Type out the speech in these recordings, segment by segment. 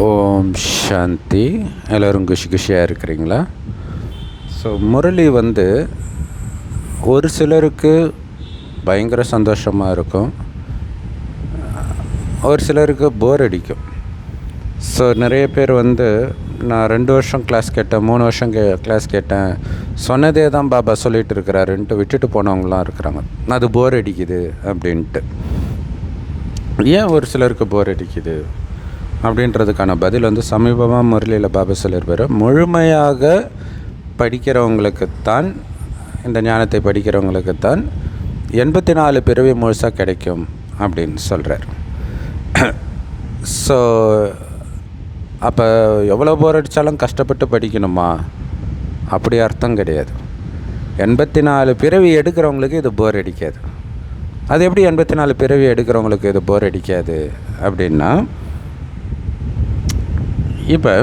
ஓம் சாந்தி. எல்லோரும் குஷியாக இருக்கிறீங்களா? ஸோ முரளி ஒரு சிலருக்கு பயங்கர சந்தோஷமாக இருக்கும், ஒரு சிலருக்கு போர் அடிக்கும். ஸோ நிறைய பேர் நான் 2 வருஷம் கிளாஸ் கேட்டேன், 3 வருஷம் கிளாஸ் கேட்டேன், சொன்னதே தான் பாபா சொல்லிகிட்டு இருக்கிறாருன்ட்டு விட்டுட்டு போனவங்களாம் இருக்கிறாங்க. அது போர் அடிக்குது அப்படின்ட்டு. ஏன் ஒரு சிலருக்கு போர் அடிக்குது அப்படின்றதுக்கான பதில் சமீபமாக முரளியில் பாபா சொல்லியிருப்பார். முழுமையாக படிக்கிறவங்களுக்குத்தான், இந்த ஞானத்தை படிக்கிறவங்களுக்குத்தான் 84 பிறவி முழுசாக கிடைக்கும் அப்படின்னு சொல்கிறார். ஸோ அப்போ எவ்வளோ போர் அடித்தாலும் கஷ்டப்பட்டு படிக்கணுமா? அப்படி அர்த்தம் கிடையாது. 84 பிறவி எடுக்கிறவங்களுக்கு இது போர் அடிக்காது. அது எப்படி 84 பிறவி எடுக்கிறவங்களுக்கு இது போர் அடிக்காது அப்படின்னா, இப்போ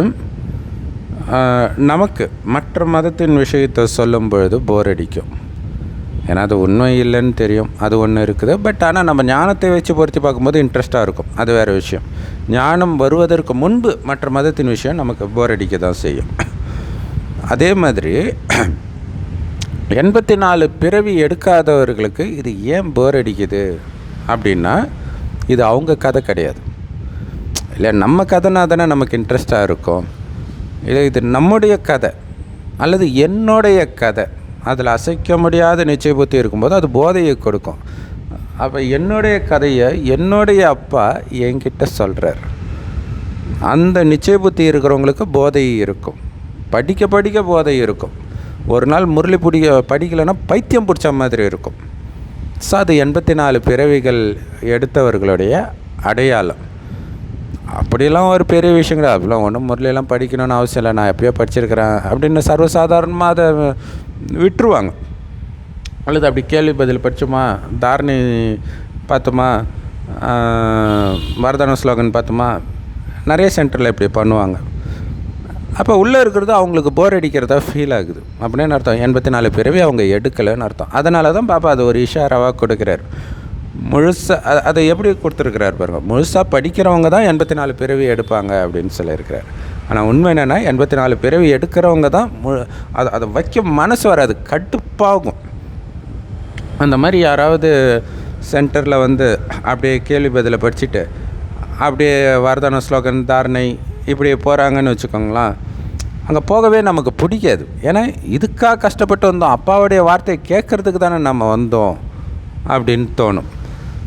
நமக்கு மற்ற மதத்தின் விஷயத்தை சொல்லும் பொழுது போர் அடிக்கும். ஏன்னா அது உண்மை இல்லைன்னு தெரியும், அது ஒன்று இருக்குது. பட் ஆனால் நம்ம ஞானத்தை வச்சு பொருத்தி பார்க்கும்போது இன்ட்ரெஸ்ட்டாக இருக்கும், அது வேறு விஷயம். ஞானம் வருவதற்கு முன்பு மற்ற மதத்தின் விஷயம் நமக்கு போர் அடிக்க தான் செய்யும். அதே மாதிரி 84 பிறவி எடுக்காதவர்களுக்கு இது ஏன் போர் அடிக்குது அப்படின்னா, இது அவங்க கதை கிடையாது. இல்லை நம்ம கதைனா தானே நமக்கு இன்ட்ரெஸ்டாக இருக்கும். இல்லை இது நம்முடைய கதை அல்லது என்னுடைய கதை, அதில் அசைக்க முடியாத நிச்சய புத்தி இருக்கும்போது அது போதையை கொடுக்கும். அப்போ என்னுடைய கதையை என்னுடைய அப்பா என்கிட்ட சொல்கிறார். அந்த நிச்சய புத்தி இருக்கிறவங்களுக்கு போதை இருக்கும், படிக்க படிக்க போதை இருக்கும். ஒரு நாள் முரளி படிக்கலைன்னா பைத்தியம் பிடிச்ச மாதிரி இருக்கும். ஸோ அது 84 பிறவிகள் எடுத்தவர்களுடைய அடையாளம். அப்படிலாம் ஒரு பெரிய விஷயம் கிடையாது. அப்படிலாம் ஒன்றும் முரளியெல்லாம் படிக்கணும்னு அவசியம் இல்லை, நான் எப்பயோ படிச்சிருக்கிறேன் அப்படின்னு சர்வசாதாரணமாக அதை விட்டுருவாங்க. அல்லது அப்படி கேள்வி பதில் படித்தோமா, தாரணி பார்த்தோமா, வரதான ஸ்லோகன் பார்த்தோமா, நிறைய சென்டரில் இப்படி பண்ணுவாங்க. அப்போ உள்ளே இருக்கிறது அவங்களுக்கு போர் அடிக்கிறதா ஃபீல் ஆகுது அப்படின்னு அர்த்தம். 84 பிறவி அவங்க எடுக்கலைன்னு அர்த்தம். அதனால தான் பாப்பா அது ஒரு இஷாராவாக கொடுக்குறார். முழுசாக அதை எப்படி கொடுத்துருக்கிறார் பாருங்க. முழுசாக படிக்கிறவங்க தான் 84 பிறவி எடுப்பாங்க அப்படின்னு சொல்லியிருக்கிறார். ஆனால் உண்மை என்னென்னா 84 பிறவி எடுக்கிறவங்க தான் அதை வைக்க மனசு வராது, கட்டுப்பாகும். அந்த மாதிரி யாராவது சென்டரில் அப்படியே கேள்வி பதிலை படிச்சுட்டு அப்படியே வரதான ஸ்லோகன் தாரணை இப்படி போகிறாங்கன்னு வச்சுக்கோங்களேன், அங்கே போகவே நமக்கு பிடிக்காது. ஏன்னா இதுக்காக கஷ்டப்பட்டு வந்தோம், அப்பாவுடைய வார்த்தையை கேட்குறதுக்கு தானே நம்ம வந்தோம் அப்படின்னு தோணும்.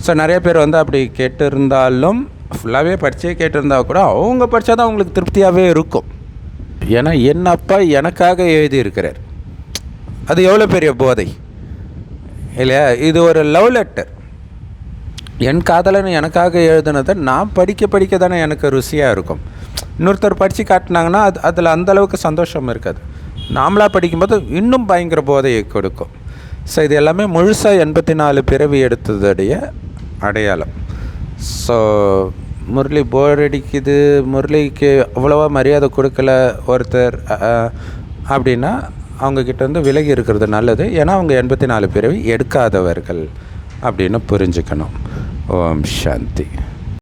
ஸோ நிறைய பேர் அப்படி கேட்டிருந்தாலும், ஃபுல்லாகவே படித்தே கேட்டிருந்தால் கூட அவங்க படித்தா தான் அவங்களுக்கு திருப்தியாகவே இருக்கும். ஏன்னா என் அப்பா எனக்காக எழுதியிருக்கிறார். அது எவ்வளோ பெரிய போதை இல்லையா? இது ஒரு லவ் லெட்டர். என் காதலன் எனக்காக எழுதுனதை நான் படிக்க படிக்க தானே எனக்கு ருசியாக இருக்கும். இன்னொருத்தர் படித்து காட்டினாங்கன்னா அதில் அந்தளவுக்கு சந்தோஷம் இருக்காது. நாமளாக படிக்கும்போது இன்னும் பயங்கர போதையை கொடுக்கும். ஸோ இது எல்லாமே முழுசாக 84 பிறவி எடுத்ததுடைய அடையாளம். ஸோ முரளி போர் அடிக்குது, முரளிக்கு அவ்வளோவா மரியாதை கொடுக்கல ஒருத்தர் அப்படின்னா அவங்கக்கிட்ட விலகி இருக்கிறது நல்லது. ஏன்னா அவங்க 84 பிறவி எடுக்காதவர்கள் அப்படின்னு புரிஞ்சுக்கணும். ஓம் சாந்தி.